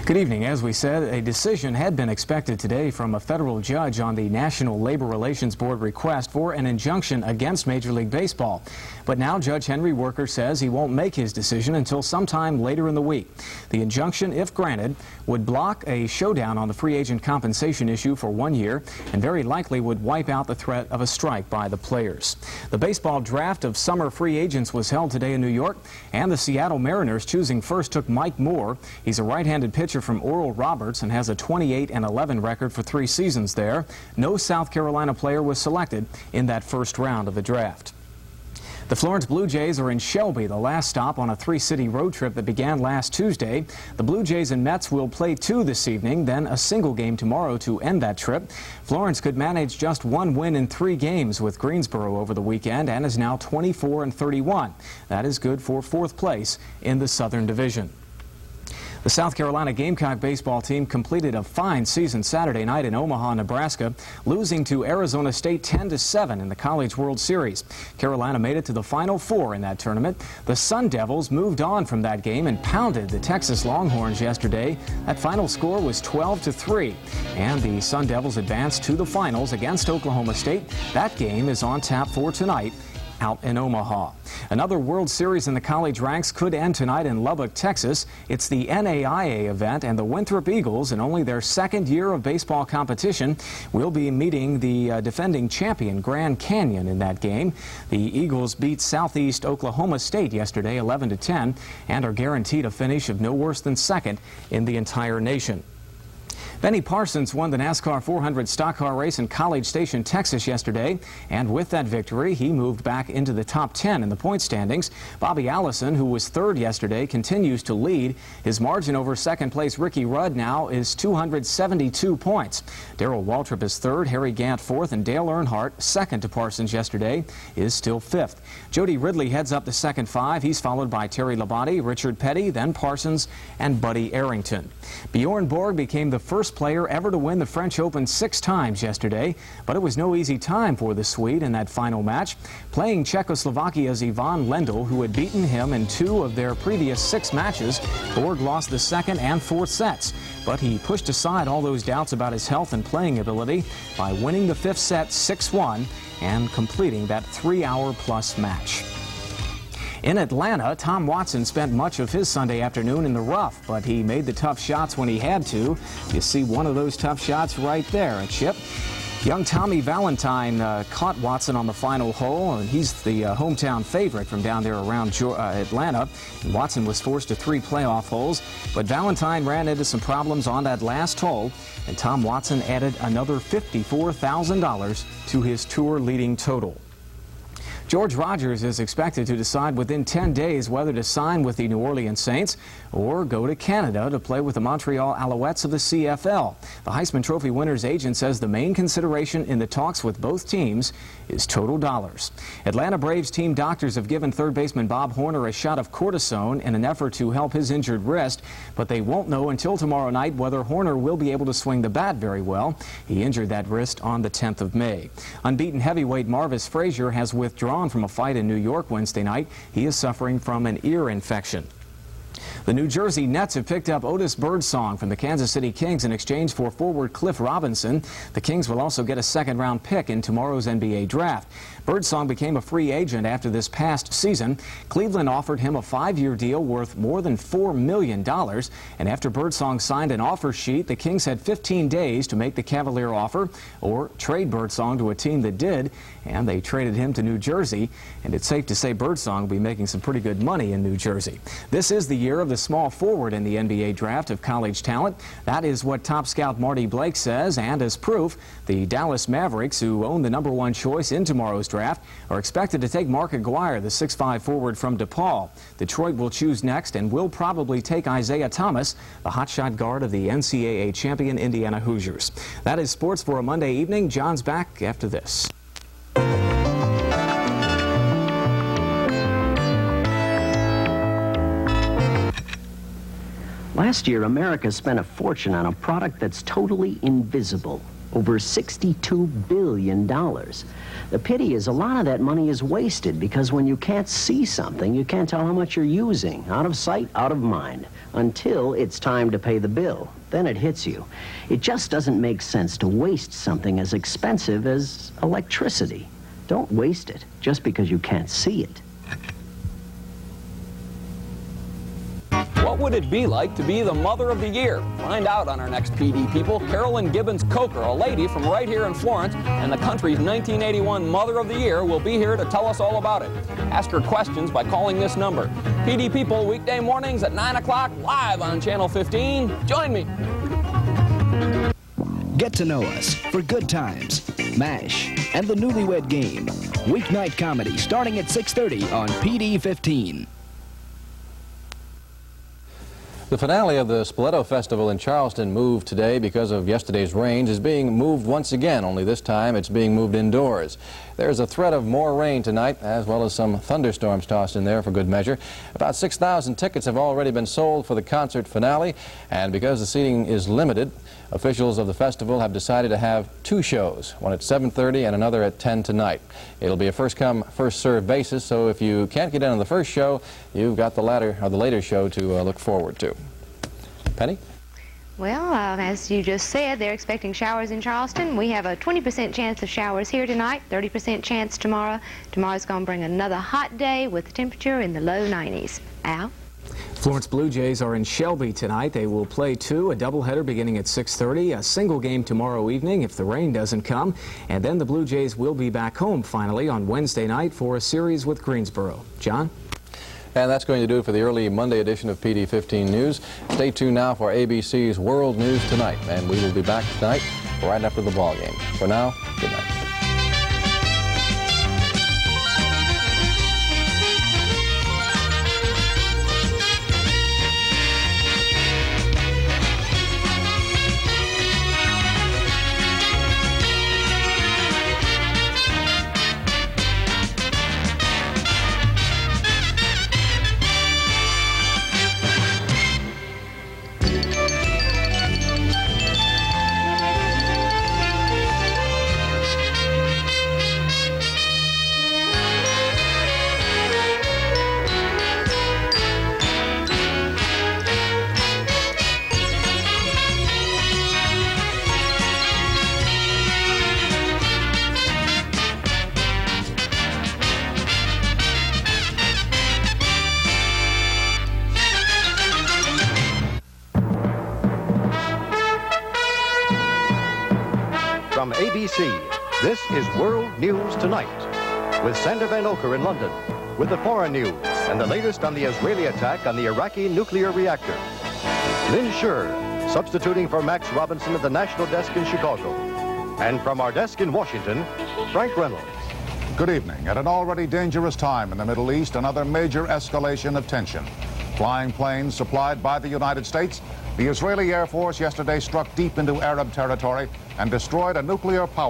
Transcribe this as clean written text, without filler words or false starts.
Good evening. As we said, a decision had been expected today from a federal judge on the National Labor Relations Board request for an injunction against Major League Baseball. But now Judge Henry Worker says he won't make his decision until sometime later in the week. The injunction, if granted, would block a showdown on the free agent compensation issue for 1 year and very likely would wipe out the threat of a strike by the players. The baseball draft of summer free agents was held today in New York, and the Seattle Mariners choosing first took Mike Moore. He's a right-handed pitcher from Oral Roberts and has a 28-11 record for 3 seasons there. No South Carolina player was selected in that first round of the draft. The Florence Blue Jays are in Shelby, the last stop on a 3-city road trip that began last Tuesday. The Blue Jays and Mets will play 2 this evening, then a single game tomorrow to end that trip. Florence could manage just 1 win in 3 games with Greensboro over the weekend and is now 24-31. That is good for 4th place in the Southern Division. The South Carolina Gamecock baseball team completed a fine season Saturday night in Omaha, Nebraska, losing to Arizona State 10-7 in the College World Series. Carolina made it to the Final 4 in that tournament. The Sun Devils moved on from that game and pounded the Texas Longhorns yesterday. That final score was 12-3, and the Sun Devils advanced to the finals against Oklahoma State. That game is on tap for tonight out in Omaha. Another World Series in the college ranks could end tonight in Lubbock, Texas. It's the NAIA event, and the Winthrop Eagles, in only their 2nd year of baseball competition, will be meeting the defending champion Grand Canyon in that game. The Eagles beat Southeast Oklahoma State yesterday 11-10 and are guaranteed a finish of no worse than 2nd in the entire nation. Benny Parsons won the NASCAR 400 stock car race in College Station, Texas yesterday, and with that victory, he moved back into the top 10 in the point standings. Bobby Allison, who was 3rd yesterday, continues to lead. His margin over 2nd place Ricky Rudd now is 272 points. Darrell Waltrip is 3rd, Harry Gant 4th, and Dale Earnhardt, 2nd to Parsons yesterday, is still 5th. Jody Ridley heads up the second 5. He's followed by Terry Labonte, Richard Petty, then Parsons, and Buddy Arrington. Bjorn Borg became the first player ever to win the French Open 6 times yesterday, but it was no easy time for the Swede in that final match. Playing Czechoslovakia's Ivan Lendl, who had beaten him in 2 of their previous 6 matches, Borg lost the 2nd and 4th sets, but he pushed aside all those doubts about his health and playing ability by winning the 5th set 6-1 and completing that 3-hour-plus match. In Atlanta, Tom Watson spent much of his Sunday afternoon in the rough, but he made the tough shots when he had to. You see one of those tough shots right there, Chip. Young Tommy Valentine caught Watson on the final hole, and he's the hometown favorite from down there around Atlanta. And Watson was forced to 3 playoff holes, but Valentine ran into some problems on that last hole, and Tom Watson added another $54,000 to his tour-leading total. George Rogers is expected to decide within 10 days whether to sign with the New Orleans Saints or go to Canada to play with the Montreal Alouettes of the CFL. The Heisman Trophy winner's agent says the main consideration in the talks with both teams is total dollars. Atlanta Braves team doctors have given 3rd baseman Bob Horner a shot of cortisone in an effort to help his injured wrist, but they won't know until tomorrow night whether Horner will be able to swing the bat very well. He injured that wrist on the 10th of May. Unbeaten heavyweight Marvis Frazier has withdrawn from a fight in New York Wednesday night. He is suffering from an ear infection. The New Jersey Nets have picked up Otis Birdsong from the Kansas City Kings in exchange for forward Cliff Robinson. The Kings will also get a 2nd-round pick in tomorrow's NBA draft. Birdsong became a free agent after this past season. Cleveland offered him a 5-year deal worth more than $4 million. And after Birdsong signed an offer sheet, the Kings had 15 days to make the Cavalier offer or trade Birdsong to a team that did, and they traded him to New Jersey. And it's safe to say Birdsong will be making some pretty good money in New Jersey. This is the year of the small forward in the NBA draft of college talent. That is what top scout Marty Blake says, and as proof, the Dallas Mavericks, who own the #1 choice in tomorrow's draft, are expected to take Mark Aguirre, the 6'5 forward from DePaul. Detroit will choose next and will probably take Isaiah Thomas, the hotshot guard of the NCAA champion Indiana Hoosiers. That is sports for a Monday evening. John's back after this. Last year, America spent a fortune on a product that's totally invisible. over $62 billion. The pity is a lot of that money is wasted because when you can't see something, you can't tell how much you're using. Out of sight, out of mind, until it's time to pay the bill. Then it hits you. It just doesn't make sense to waste something as expensive as electricity. Don't waste it just because you can't see it. What would it be like to be the Mother of the Year? Find out on our next PD People. Carolyn Gibbons-Coker, a lady from right here in Florence, and the country's 1981 Mother of the Year, will be here to tell us all about it. Ask her questions by calling this number. PD People, weekday mornings at 9 o'clock, live on Channel 15. Join me. Get to know us for Good Times, MASH, and the Newlywed Game. Weeknight comedy starting at 6:30 on PD 15. The finale of the Spoleto Festival in Charleston, moved today because of yesterday's rains, is being moved once again, only this time it's being moved indoors. There's a threat of more rain tonight, as well as some thunderstorms tossed in there for good measure. About 6,000 tickets have already been sold for the concert finale, and because the seating is limited, officials of the festival have decided to have two shows, one at 7:30 and another at 10 tonight. It'll be a first-come, first-served basis, so if you can't get in on the first show, you've got the later show to look forward to. Penny? Well, as you just said, they're expecting showers in Charleston. We have a 20% chance of showers here tonight, 30% chance tomorrow. Tomorrow's going to bring another hot day with the temperature in the low 90s. Al? Florence Blue Jays are in Shelby tonight. They will play a doubleheader beginning at 6:30, a single game tomorrow evening if the rain doesn't come, and then the Blue Jays will be back home finally on Wednesday night for a series with Greensboro. John? And that's going to do it for the early Monday edition of PD 15 News. Stay tuned now for ABC's World News Tonight, and we will be back tonight right after the ball game. For now, good night. From ABC, this is World News Tonight, with Sander Van Oker in London, with the foreign news and the latest on the Israeli attack on the Iraqi nuclear reactor. Lynn Scher, substituting for Max Robinson at the National Desk in Chicago. And from our desk in Washington, Frank Reynolds. Good evening. At an already dangerous time in the Middle East, another major escalation of tension. Flying planes supplied by the United States, the Israeli Air Force yesterday struck deep into Arab territory and destroyed a nuclear power